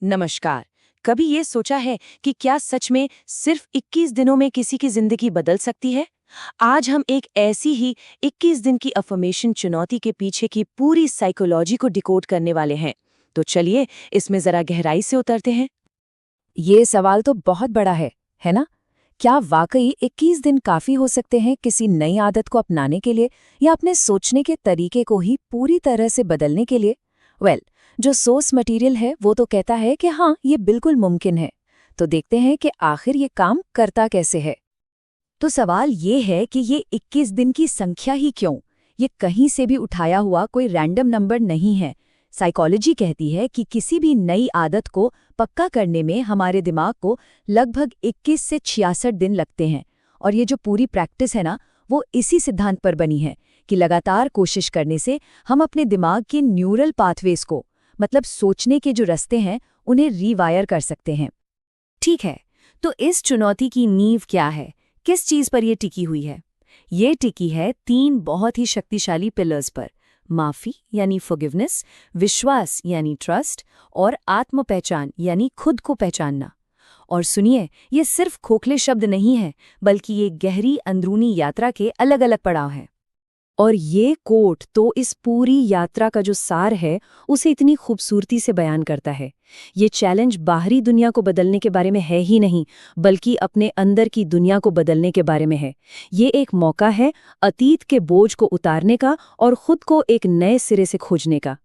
नमस्कार। कभी ये सोचा है कि क्या सच में सिर्फ 21 दिनों में किसी की जिंदगी बदल सकती है? आज हम एक ऐसी ही 21 दिन की अफर्मेशन चुनौती के पीछे की पूरी साइकोलॉजी को डिकोड करने वाले हैं। तो चलिए इसमें जरा गहराई से उतरते हैं। ये सवाल तो बहुत बड़ा है ना? क्या वाकई 21 दिन काफी हो सकते हैं किसी नई आदत को अपनाने के लिए या अपने सोचने के तरीके को ही पूरी तरह से बदलने के लिए? जो सोर्स मटेरियल है वो तो कहता है कि हाँ, ये बिल्कुल मुमकिन है। तो देखते हैं कि आखिर ये काम करता कैसे है। तो सवाल ये है कि ये 21 दिन की संख्या ही क्यों? ये कहीं से भी उठाया हुआ कोई रैंडम नंबर नहीं है। साइकोलॉजी कहती है कि किसी भी नई आदत को पक्का करने में हमारे दिमाग को लगभग 21 से 66 दिन लगते हैं। और ये जो पूरी प्रैक्टिस है ना, वो इसी सिद्धांत पर बनी है कि लगातार कोशिश करने से हम अपने दिमाग के न्यूरल पाथवेज को, मतलब सोचने के जो रास्ते हैं, उन्हें रीवायर कर सकते हैं। ठीक है, तो इस चुनौती की नींव क्या है? किस चीज पर यह टिकी हुई है? ये टिकी है 3 बहुत ही शक्तिशाली पिलर्स पर: माफी यानी फॉरगिवनेस, विश्वास यानी ट्रस्ट, और आत्म पहचान यानी खुद को पहचानना। और सुनिए, ये सिर्फ खोखले शब्द नहीं है, बल्कि ये गहरी अंदरूनी यात्रा के अलग-अलग पड़ाव हैं। और ये कोट तो इस पूरी यात्रा का जो सार है, उसे इतनी खूबसूरती से बयान करता है। ये चैलेंज बाहरी दुनिया को बदलने के बारे में है ही नहीं, बल्कि अपने अंदर की दुनिया को बदलने के बारे में है। ये एक मौका है अतीत के बोझ को उतारने का और खुद को एक नए सिरे से खोजने का।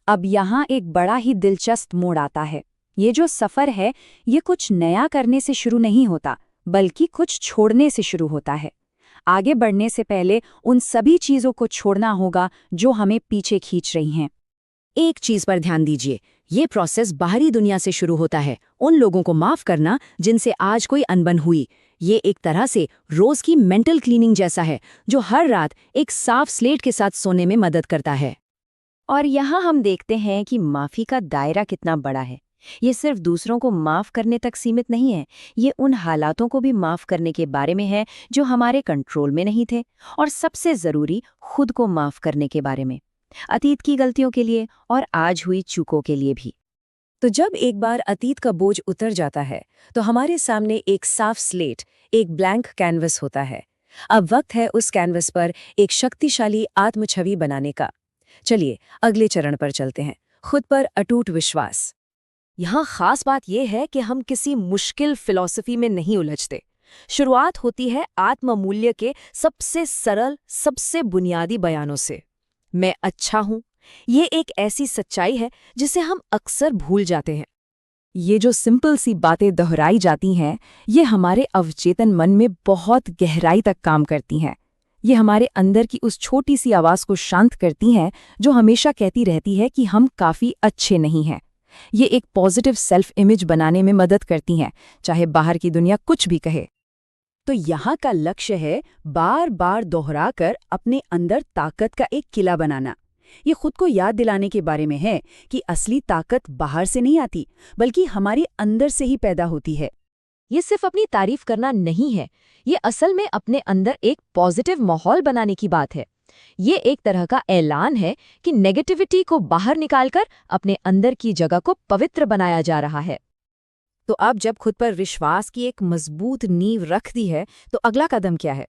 अब यहाँ एक बड़ा ही दिलचस्प मोड़ आता है। ये जो सफ़र है, ये कुछ नया करने से शुरू नहीं होता, बल्कि कुछ छोड़ने से शुरू होता है। आगे बढ़ने से पहले उन सभी चीज़ों को छोड़ना होगा जो हमें पीछे खींच रही हैं। एक चीज़ पर ध्यान दीजिए, ये प्रोसेस बाहरी दुनिया से शुरू होता है। उन लोगों को माफ़ करना जिनसे आज कोई अनबन हुई। ये एक तरह से रोज़ की मेंटल क्लीनिंग जैसा है, जो हर रात एक साफ स्लेट के साथ सोने में मदद करता है। और यहाँ हम देखते हैं कि माफ़ी का दायरा कितना बड़ा है। ये सिर्फ दूसरों को माफ़ करने तक सीमित नहीं है, ये उन हालातों को भी माफ़ करने के बारे में है जो हमारे कंट्रोल में नहीं थे, और सबसे ज़रूरी, खुद को माफ़ करने के बारे में, अतीत की गलतियों के लिए और आज हुई चूकों के लिए भी। तो जब एक बार अतीत का बोझ उतर जाता है, तो हमारे सामने एक साफ स्लेट, एक ब्लैंक कैनवस होता है। अब वक्त है उस कैनवस पर एक शक्तिशाली आत्मछवि बनाने का। चलिए अगले चरण पर चलते हैं, खुद पर अटूट विश्वास। यहाँ खास बात यह है कि हम किसी मुश्किल फिलॉसफी में नहीं उलझते। शुरुआत होती है आत्ममूल्य के सबसे सरल, सबसे बुनियादी बयानों से। मैं अच्छा हूँ। ये एक ऐसी सच्चाई है जिसे हम अक्सर भूल जाते हैं। ये जो सिंपल सी बातें दोहराई जाती हैं, ये हमारे अवचेतन मन में बहुत गहराई तक काम करती हैं। ये हमारे अंदर की उस छोटी सी आवाज़ को शांत करती हैं जो हमेशा कहती रहती है कि हम काफ़ी अच्छे नहीं हैं। ये एक पॉजिटिव सेल्फ इमेज बनाने में मदद करती हैं, चाहे बाहर की दुनिया कुछ भी कहे। तो यहाँ का लक्ष्य है बार बार दोहराकर अपने अंदर ताकत का एक किला बनाना। ये खुद को याद दिलाने के बारे में है कि असली ताकत बाहर से नहीं आती, बल्कि हमारे अंदर से ही पैदा होती है। ये सिर्फ अपनी तारीफ करना नहीं है, ये असल में अपने अंदर एक पॉजिटिव माहौल बनाने की बात है। ये एक तरह का ऐलान है कि नेगेटिविटी को बाहर निकालकर अपने अंदर की जगह को पवित्र बनाया जा रहा है। तो अब जब खुद पर विश्वास की एक मजबूत नींव रख दी है, तो अगला कदम क्या है?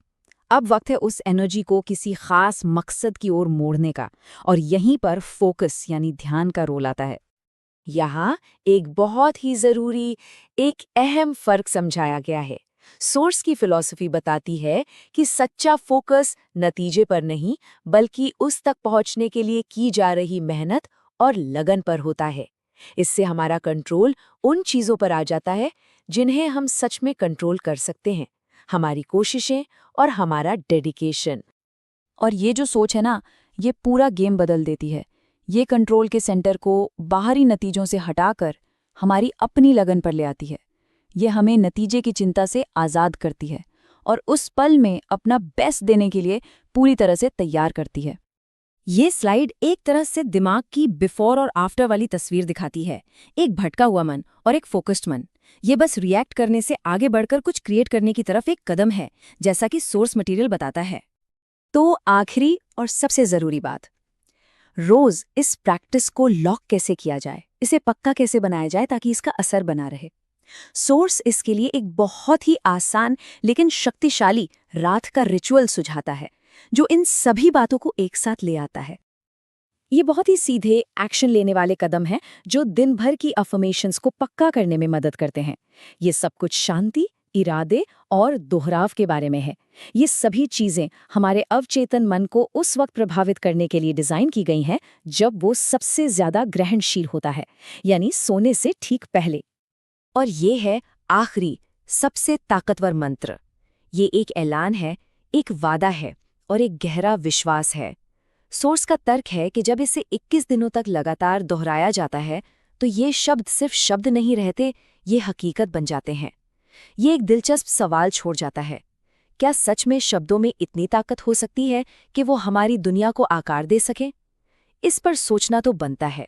अब वक्त है उस एनर्जी को किसी खास मकसद की ओर मोड़ने का, और यहीं पर फोकस यानी ध्यान का रोल आता है। यहाँ एक बहुत ही जरूरी, एक अहम फर्क समझाया गया है। सोर्स की फिलॉसफी बताती है कि सच्चा फोकस नतीजे पर नहीं, बल्कि उस तक पहुंचने के लिए की जा रही मेहनत और लगन पर होता है। इससे हमारा कंट्रोल उन चीजों पर आ जाता है जिन्हें हम सच में कंट्रोल कर सकते हैं, हमारी कोशिशें और हमारा डेडिकेशन। और ये जो सोच है ना, ये पूरा गेम बदल देती है। ये कंट्रोल के सेंटर को बाहरी नतीजों से हटाकर हमारी अपनी लगन पर ले आती है। ये हमें नतीजे की चिंता से आज़ाद करती है और उस पल में अपना बेस्ट देने के लिए पूरी तरह से तैयार करती है। ये स्लाइड एक तरह से दिमाग की बिफोर और आफ्टर वाली तस्वीर दिखाती है। एक भटका हुआ मन और एक फोकस्ड मन। ये बस रिएक्ट करने से आगे बढ़कर कुछ क्रिएट करने की तरफ एक कदम है, जैसा कि सोर्स मटेरियल बताता है। तो आखिरी और सबसे ज़रूरी बात, रोज़ इस प्रैक्टिस को लॉक कैसे किया जाए, इसे पक्का कैसे बनाया जाए ताकि इसका असर बना रहे? सोर्स इसके लिए एक बहुत ही आसान लेकिन शक्तिशाली रात का रिचुअल सुझाता है, जो इन सभी बातों को एक साथ ले आता है। ये बहुत ही सीधे एक्शन लेने वाले कदम हैं जो दिन भर की अफर्मेशंस को पक्का करने में मदद करते हैं। ये सब कुछ शांति, इरादे और दोहराव के बारे में है। ये सभी चीजें हमारे अवचेतन मन को उस वक्त प्रभावित करने के लिए डिजाइन की गई हैं जब वो सबसे ज्यादा ग्रहणशील होता है, यानी सोने से ठीक पहले। और ये है आखिरी, सबसे ताकतवर मंत्र। ये एक ऐलान है, एक वादा है और एक गहरा विश्वास है। सोर्स का तर्क है कि जब इसे 21 दिनों तक लगातार दोहराया जाता है तो ये शब्द सिर्फ शब्द नहीं रहते, ये हकीकत बन जाते हैं। ये एक दिलचस्प सवाल छोड़ जाता है, क्या सच में शब्दों में इतनी ताकत हो सकती है कि वो हमारी दुनिया को आकार दे सकें? इस पर सोचना तो बनता है।